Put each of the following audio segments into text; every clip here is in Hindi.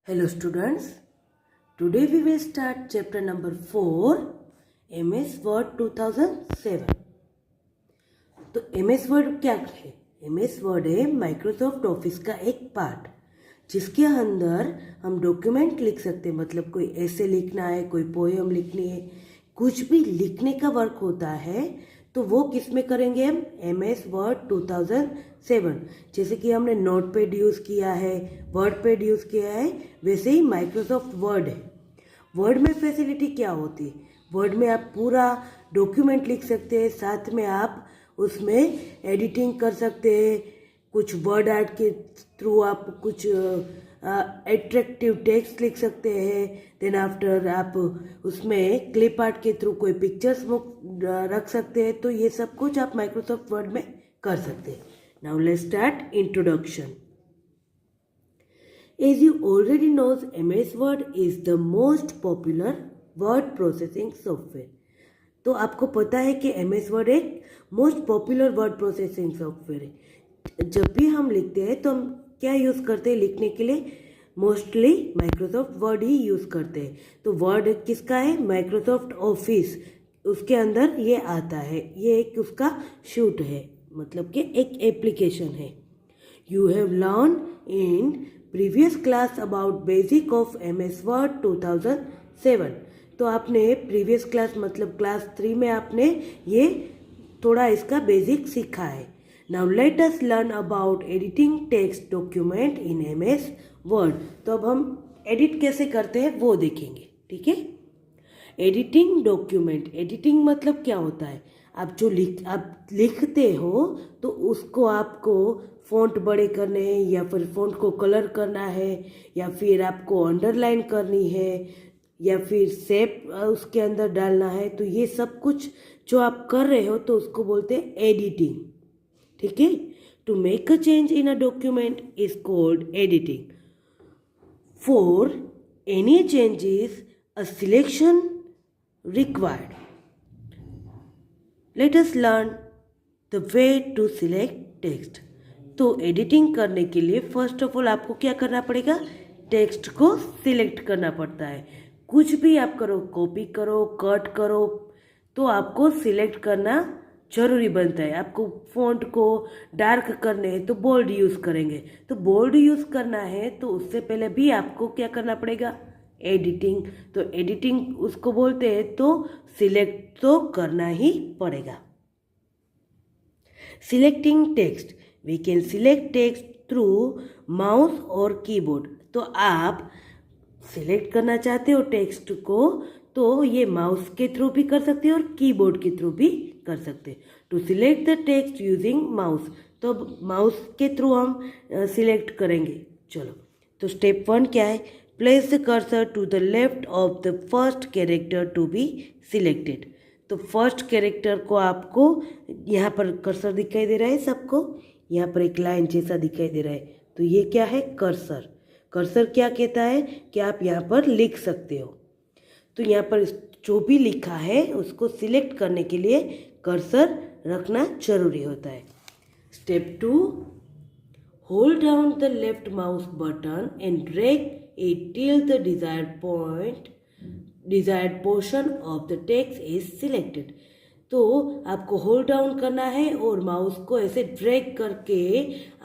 Hello students, today we will start chapter number 4 MS Word 2007। तो MS Word क्या है? MS Word है माइक्रोसॉफ्ट ऑफिस का एक पार्ट जिसके अंदर हम डॉक्यूमेंट लिख सकते हैं। मतलब कोई ऐसे लिखना है, कोई पोएम लिखनी है, कुछ भी लिखने का वर्क होता है तो वो किस में करेंगे हम? MS Word 2007। जैसे कि हमने नोटपैड यूज़ किया है, वर्डपैड यूज़ किया है, वैसे ही माइक्रोसॉफ्ट वर्ड है। वर्ड में फैसिलिटी क्या होती है? वर्ड में आप पूरा डॉक्यूमेंट लिख सकते हैं, साथ में आप उसमें एडिटिंग कर सकते हैं। कुछ वर्ड आर्ट के थ्रू आप कुछ एट्रैक्टिव टेक्स्ट लिख सकते हैं। देन आफ्टर आप उसमें क्लिप आर्ट के थ्रू कोई पिक्चर्स रख सकते हैं। तो ये सब कुछ आप माइक्रोसॉफ्ट वर्ड में कर सकते हैं। Now let's start introduction. As you already know, MS Word is the most popular word processing software। तो आपको पता है कि MS Word एक most popular word processing software है। जब भी हम लिखते हैं तो हम क्या यूज़ करते हैं लिखने के लिए? मोस्टली माइक्रोसॉफ्ट वर्ड ही यूज़ करते हैं। तो वर्ड किसका है? माइक्रोसॉफ्ट ऑफिस, उसके अंदर ये आता है। ये एक उसका शूट है, मतलब कि एक एप्लीकेशन है। You have learned in previous class about basic of MS Word 2007। तो आपने प्रीवियस क्लास मतलब क्लास 3 में आपने ये थोड़ा इसका बेसिक सीखा है। Now let us learn about editing text document in MS Word। तो अब हम एडिट कैसे करते हैं वो देखेंगे, ठीक है। एडिटिंग डॉक्यूमेंट, एडिटिंग मतलब क्या होता है? आप लिखते हो तो उसको आपको फ़ॉन्ट बड़े करने हैं, या फिर फ़ॉन्ट को कलर करना है, या फिर आपको अंडरलाइन करनी है, या फिर शेप उसके अंदर डालना है। तो ये सब कुछ जो आप कर रहे हो तो उसको बोलते हैं एडिटिंग, ठीक है। To make a change in a document is called editing. For any changes a selection required। Let us learn the way to select text। तो एडिटिंग करने के लिए फर्स्ट ऑफ ऑल आपको क्या करना पड़ेगा? टेक्स्ट को सिलेक्ट करना पड़ता है। कुछ भी आप करो, कॉपी करो, कट करो, तो आपको सिलेक्ट करना जरूरी बनता है। आपको फॉन्ट को डार्क करने हैं तो बोल्ड यूज़ करेंगे। तो बोल्ड यूज़ करना है तो उससे पहले भी आपको क्या करना पड़ेगा? एडिटिंग। तो एडिटिंग उसको बोलते हैं, तो सिलेक्ट तो करना ही पड़ेगा। Selecting text, we can select text through mouse और कीबोर्ड। तो आप सिलेक्ट करना चाहते हो टेक्स्ट को तो ये माउस के थ्रू भी कर सकते हो और कीबोर्ड के थ्रू भी कर सकते हैं। To select the text using mouse, तो माउस के थ्रू हम सिलेक्ट करेंगे। चलो, तो स्टेप 1 क्या है? Place the cursor to the left of the first character to be selected. तो फर्स्ट कैरेक्टर को आपको यहाँ पर कर्सर दिखाई दे रहा है सबको, यहाँ पर एक लाइन जैसा दिखाई दे रहा है। तो ये क्या है? कर्सर। कर्सर क्या कहता है कि आप यहाँ पर लिख सकते हो। तो यहाँ पर जो भी लिखा है उसको सिलेक्ट करने के लिए कर्सर रखना जरूरी होता है। Step 2, hold down the left mouse button and drag it till the desired portion of the text is selected। तो आपको होल्ड डाउन करना है और माउस को ऐसे ड्रैग करके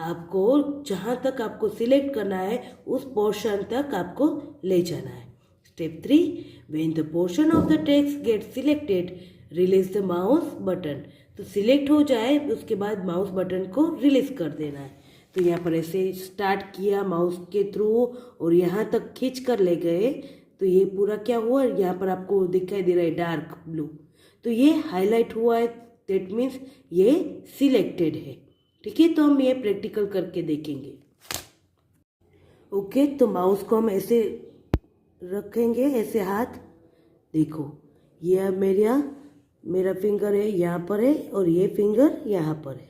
आपको जहाँ तक आपको सिलेक्ट करना है उस पोर्शन तक आपको ले जाना है। Step 3, when the portion of the text gets selected, release the mouse button। तो सिलेक्ट हो जाए उसके बाद माउस बटन को रिलीज कर देना है। तो यहाँ पर ऐसे स्टार्ट किया माउस के थ्रू और यहाँ तक खींच कर ले गए तो ये पूरा क्या हुआ? यहाँ पर आपको दिखाई दे रहा है डार्क ब्लू, तो ये हाईलाइट हुआ है। दैट मीन्स ये सिलेक्टेड है, ठीक है। तो हम ये प्रैक्टिकल करके देखेंगे। ओके, तो माउस को हम ऐसे रखेंगे, ऐसे हाथ देखो, ये मेरा फिंगर है यहाँ पर है और ये फिंगर यहाँ पर है।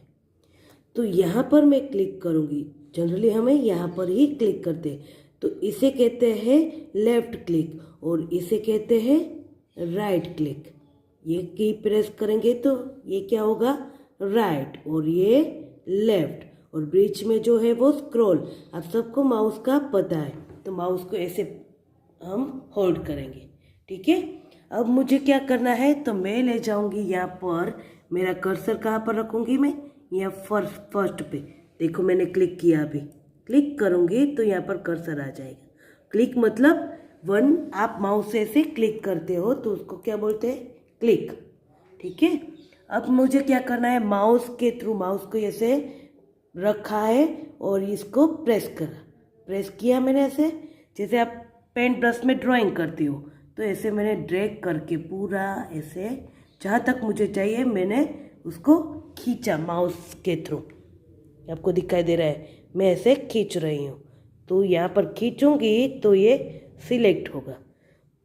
तो यहाँ पर मैं क्लिक करूँगी। जनरली हमें यहाँ पर ही क्लिक करते हैं, तो इसे कहते हैं लेफ्ट क्लिक और इसे कहते हैं राइट क्लिक। ये की प्रेस करेंगे तो ये क्या होगा? राइट, और ये लेफ्ट, और बीच में जो है वो स्क्रॉल। आप सबको माउस का पता है। तो माउस को ऐसे हम होल्ड करेंगे, ठीक है। अब मुझे क्या करना है, तो मैं ले जाऊंगी यहाँ पर, मेरा कर्सर कहाँ पर रखूंगी मैं, यहाँ फर्स्ट पे देखो मैंने क्लिक किया, अभी क्लिक करूंगी तो यहाँ पर कर्सर आ जाएगा। क्लिक मतलब वन, आप माउस से ऐसे क्लिक करते हो तो उसको क्या बोलते हैं, क्लिक, ठीक है। अब मुझे क्या करना है, माउस के थ्रू, माउस को ऐसे रखा है और इसको प्रेस किया मैंने, ऐसे जैसे आप पेंट ब्रश में ड्राइंग करती हो, तो ऐसे मैंने ड्रैग करके पूरा ऐसे जहाँ तक मुझे चाहिए मैंने उसको खींचा माउस के थ्रू। आपको दिखाई दे रहा है मैं ऐसे खींच रही हूँ, तो यहाँ पर खींचूंगी तो ये सिलेक्ट होगा।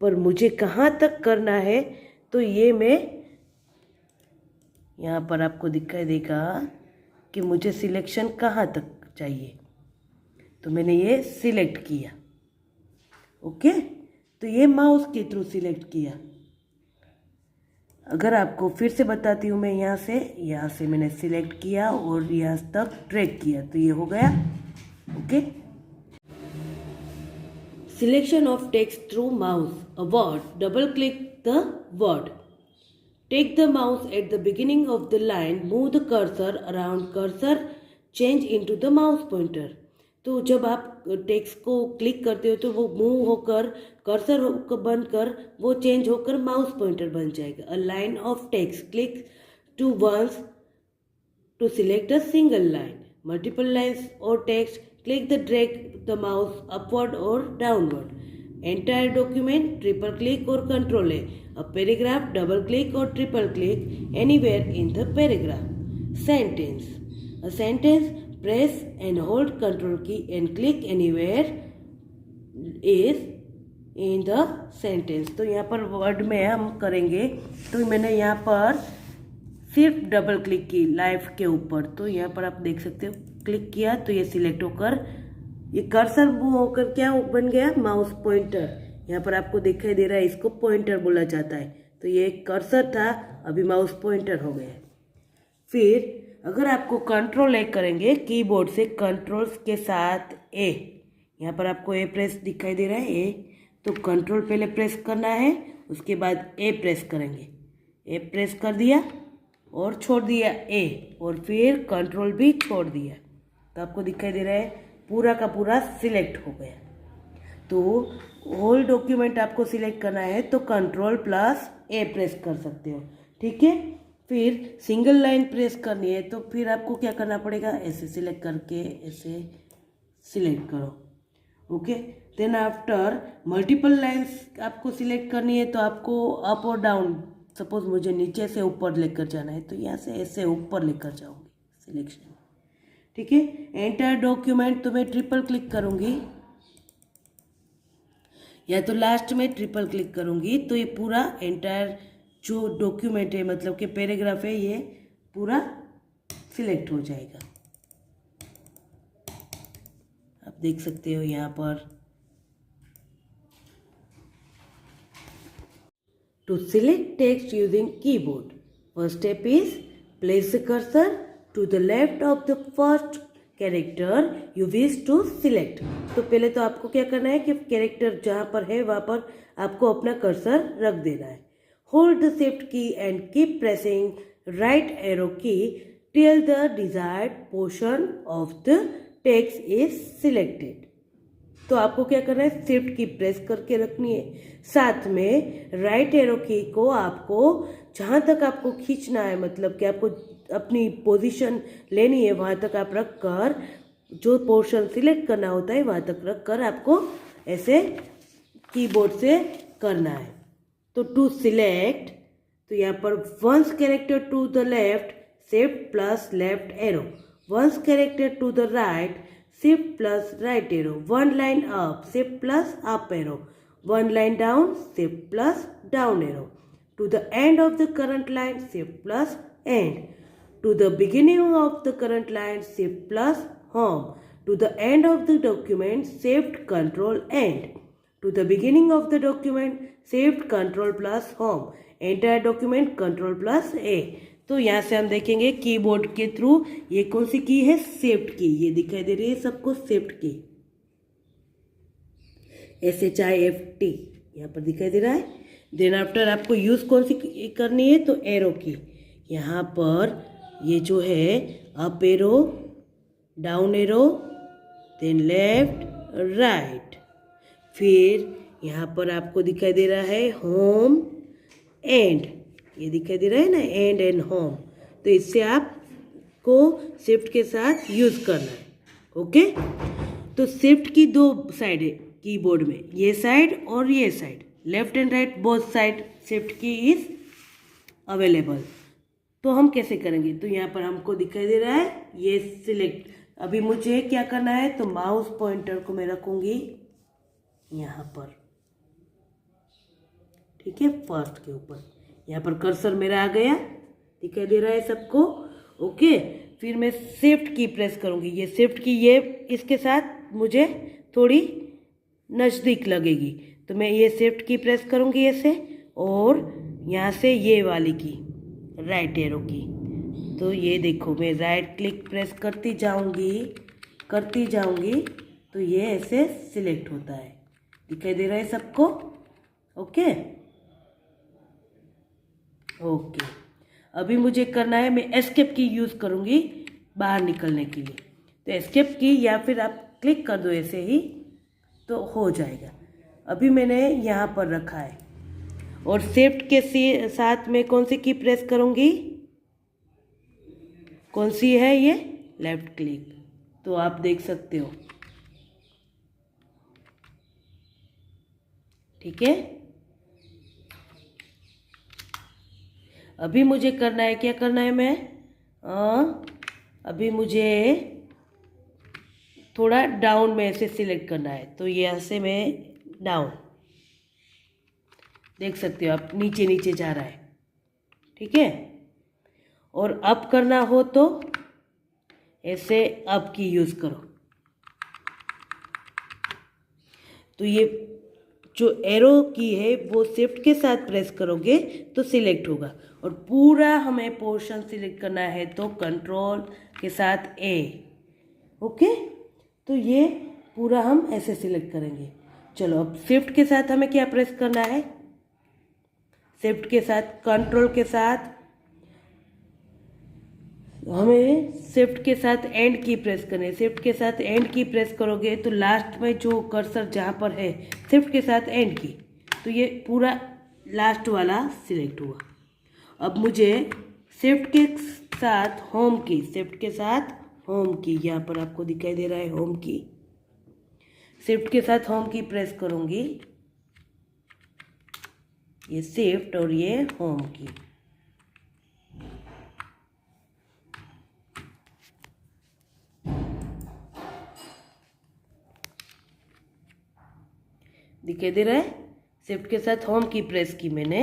पर मुझे कहाँ तक करना है, तो ये मैं यहाँ पर आपको दिखाई देगा कि मुझे सिलेक्शन कहाँ तक चाहिए, तो मैंने ये सिलेक्ट किया, ओके। तो ये माउस के थ्रू सिलेक्ट किया। अगर आपको फिर से बताती हूँ मैं, यहाँ से मैंने सिलेक्ट किया और यहाँ तक ड्रैग किया, तो ये हो गया, okay. Selection of text through mouse, a word, double click the word, take the mouse at the beginning of the line, move the cursor around cursor, change into the mouse pointer. तो जब आप टेक्स्ट को क्लिक करते हो तो वो मूव होकर कर्सर बनकर वो चेंज होकर माउस पॉइंटर बन जाएगा। A line of text, click to once to select a single line, multiple lines और text, click the drag the mouse upward और downward. Entire document, triple click और control A. A paragraph, double click और triple click anywhere in the paragraph. Sentence, a sentence, press and hold control key and click anywhere is in the sentence। तो यहाँ पर वर्ड में हम करेंगे, तो मैंने यहाँ पर सिर्फ डबल क्लिक की लाइफ के ऊपर, तो यहाँ पर आप देख सकते हो क्लिक किया तो ये सिलेक्ट होकर ये कर्सर मूव होकर क्या बन गया, माउस पॉइंटर। यहाँ पर आपको दिखाई दे रहा है, इसको पॉइंटर बोला जाता है। तो ये कर्सर था, अभी माउस पॉइंटर हो गया। फिर अगर आपको कंट्रोल ए करेंगे कीबोर्ड से, कंट्रोल्स के साथ ए, यहाँ पर आपको ए प्रेस दिखाई दे रहा है, ए, तो कंट्रोल पहले प्रेस करना है, उसके बाद ए प्रेस करेंगे। ए प्रेस कर दिया और छोड़ दिया ए, और फिर कंट्रोल भी छोड़ दिया, तो आपको दिखाई दे रहा है पूरा का पूरा सिलेक्ट हो गया। तो होल डॉक्यूमेंट आपको सिलेक्ट करना है तो कंट्रोल प्लस ए प्रेस कर सकते हो, ठीक है। फिर सिंगल लाइन प्रेस करनी है तो फिर आपको क्या करना पड़ेगा, ऐसे सिलेक्ट करके ऐसे सिलेक्ट करो, okay. Then after multiple lines आपको सिलेक्ट करनी है तो आपको अप और डाउन, सपोज मुझे नीचे से ऊपर लेकर जाना है तो यहाँ से ऐसे ऊपर लेकर जाऊंगी सिलेक्शन, ठीक है। एंटायर डॉक्यूमेंट तो मैं ट्रिपल क्लिक करूंगी, या तो लास्ट में ट्रिपल क्लिक करूंगी तो ये पूरा एंटायर जो डॉक्यूमेंट है, मतलब कि पैराग्राफ है, ये पूरा सिलेक्ट हो जाएगा। आप देख सकते हो यहाँ पर। To select text using keyboard, first step is place the cursor to the left of the first character you wish to select. तो पहले तो आपको क्या करना है कि कैरेक्टर जहाँ पर है वहाँ पर आपको अपना कर्सर रख देना है। Hold the shift key and keep pressing right arrow key till the desired portion of the text is selected। तो आपको क्या करना है, शिफ्ट की प्रेस करके रखनी है, साथ में राइट एरो की को आपको जहाँ तक आपको खींचना है, मतलब कि आपको अपनी पोजीशन लेनी है वहाँ तक आप रख कर, जो पोर्शन सिलेक्ट करना होता है वहाँ तक रख कर आपको ऐसे कीबोर्ड से करना है। तो टू सिलेक्ट, तो यहाँ पर once character to the left, shift plus left arrow, once character to the right, shift plus right arrow, one line up, shift plus up arrow, one line down, shift plus down arrow, to the end of the current line, shift plus end, to the beginning of the current line, shift plus home, to the end of the document, shift control end, to the beginning of the document, shift control plus home, entire document control plus A। तो यहाँ से हम देखेंगे कीबोर्ड के थ्रू ये कौन सी की है, शिफ्ट की, ये दिखाई दे रही है सबको शिफ्ट की। SHIFT यहाँ पर दिखाई दे रहा है। देन आफ्टर आपको यूज़ कौन सी करनी है, तो एरो की। यहाँ पर ये जो है up arrow, down arrow, then left right. फिर यहाँ पर आपको दिखाई दे रहा है होम एंड, ये दिखाई दे रहा है ना, एंड होम। तो इससे आपको शिफ्ट के साथ यूज़ करना है। ओके, तो शिफ्ट की दो साइड है कीबोर्ड में, ये साइड और ये side, left and right both side shift की इज अवेलेबल। तो हम कैसे करेंगे, तो यहाँ पर हमको दिखाई दे रहा है ये सिलेक्ट। अभी मुझे क्या करना है, तो माउस पॉइंटर को मैं रखूंगी यहाँ पर, ठीक है, फर्स्ट के ऊपर। यहाँ पर कर्सर मेरा आ गया, दिखाई दे रहा है सबको। ओके, फिर मैं शिफ्ट की प्रेस करूँगी। ये शिफ्ट की ये इसके साथ मुझे थोड़ी नज़दीक लगेगी, तो मैं ये शिफ्ट की प्रेस करूँगी ऐसे, और यहाँ से ये वाली की राइट एरो की। तो ये देखो मैं राइट क्लिक प्रेस करती जाऊँगी तो ये ऐसे सिलेक्ट होता है, दिखाई दे रहा है सबको। ओके ओके, अभी मुझे करना है, मैं एस्केप की यूज़ करूँगी बाहर निकलने के लिए। तो एस्केप की या फिर आप क्लिक कर दो ऐसे ही तो हो जाएगा। अभी मैंने यहाँ पर रखा है, और शिफ्ट के साथ में कौन सी की प्रेस करूँगी, कौन सी है ये, लेफ्ट क्लिक। तो आप देख सकते हो, ठीक है। अभी मुझे करना है, क्या करना है, अभी मुझे थोड़ा डाउन में ऐसे सिलेक्ट करना है। तो यहाँ से मैं डाउन, देख सकते हो आप, नीचे नीचे जा रहा है, ठीक है। और अप करना हो तो ऐसे अप की यूज़ करो। तो ये जो एरो की है वो शिफ्ट के साथ प्रेस करोगे तो सिलेक्ट होगा, और पूरा हमें पोर्शन सिलेक्ट करना है तो कंट्रोल के साथ ए। ओके, तो ये पूरा हम ऐसे सिलेक्ट करेंगे। चलो, अब शिफ्ट के साथ हमें क्या प्रेस करना है, शिफ्ट के साथ कंट्रोल के साथ हमें शिफ्ट के साथ एंड की प्रेस करनी है। शिफ्ट के साथ एंड की प्रेस करोगे तो लास्ट में जो कर्सर जहाँ पर है शिफ्ट के साथ एंड की, तो ये पूरा लास्ट वाला सिलेक्ट हुआ। अब मुझे शिफ्ट के साथ होम की, शिफ्ट के साथ होम की, यहाँ पर आपको दिखाई दे रहा है होम की, शिफ्ट के साथ होम की प्रेस करूँगी, ये शिफ्ट और ये होम की। दिखाई दे रहा है, शिफ्ट के साथ होम की प्रेस की मैंने,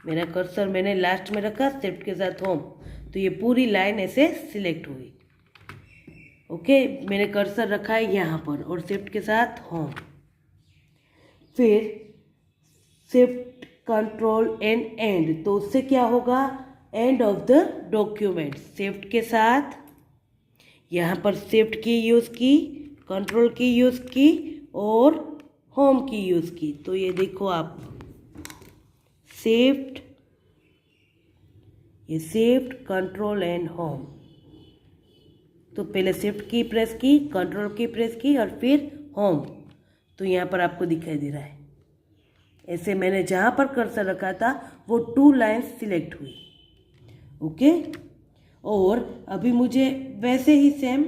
मेरा कर्सर मैंने लास्ट में रखा, शिफ्ट के साथ होम, तो ये पूरी लाइन ऐसे सिलेक्ट हुई। ओके, मैंने कर्सर रखा है यहाँ पर और शिफ्ट के साथ होम। फिर शिफ्ट कंट्रोल एंड, तो उससे क्या होगा, and of the document. Shift के साथ यहाँ पर शिफ्ट की यूज़ की, कंट्रोल की यूज़ की और होम की यूज़ की। तो ये देखो आप, शिफ्ट, ये शिफ्ट कंट्रोल एंड होम। तो पहले शिफ्ट की प्रेस की, कंट्रोल की प्रेस की और फिर होम। तो यहाँ पर आपको दिखाई दे रहा है ऐसे मैंने जहाँ पर कर्सर रखा था वो 2 लाइन्स सिलेक्ट हुई। ओके, और अभी मुझे वैसे ही सेम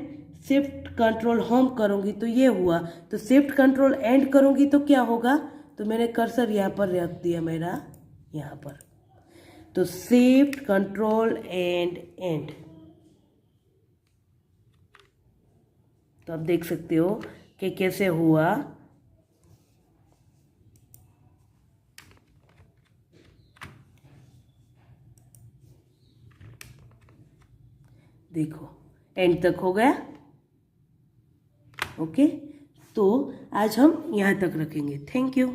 शिफ्ट कंट्रोल होम करूँगी तो ये हुआ। तो शिफ्ट कंट्रोल एंड करूँगी तो क्या होगा, तो मैंने कर्सर यहाँ पर रख दिया मेरा, यहाँ पर। तो शिफ्ट कंट्रोल एंड। तो आप देख सकते हो कि कैसे हुआ। देखो एंड तक हो गया। ओके, तो आज हम यहाँ तक रखेंगे। Thank you.